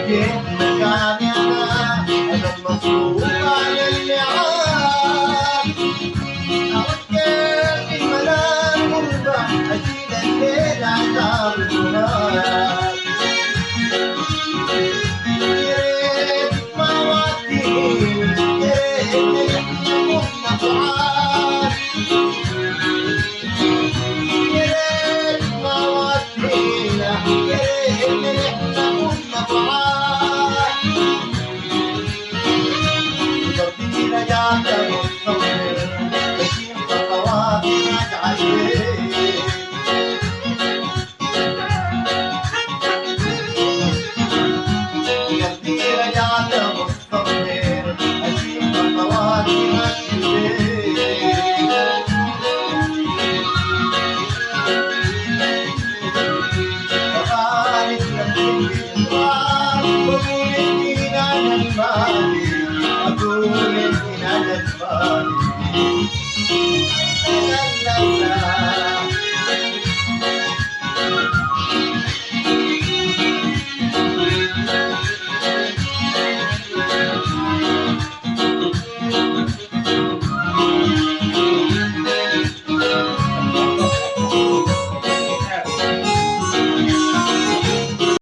جيت مكاني أنا المصروف على اللعاب. أوكل المنام مربع أشيل الليل عذاب الهناك. يا ريت ما وديني، يا ريت نحن كنا بعاد. يا ريت ما ودينا، يا ريت نحن كنا بعاد. قلبي رجعت مصطفى بشيل خطواتي راجعة البيت. قلبي رجعت مصطفى بشيل خطواتي راجعة البيت. وقالت لك بالإسرار وقول إني أنا المالي، أقول إني أنا المالي. لا لا لا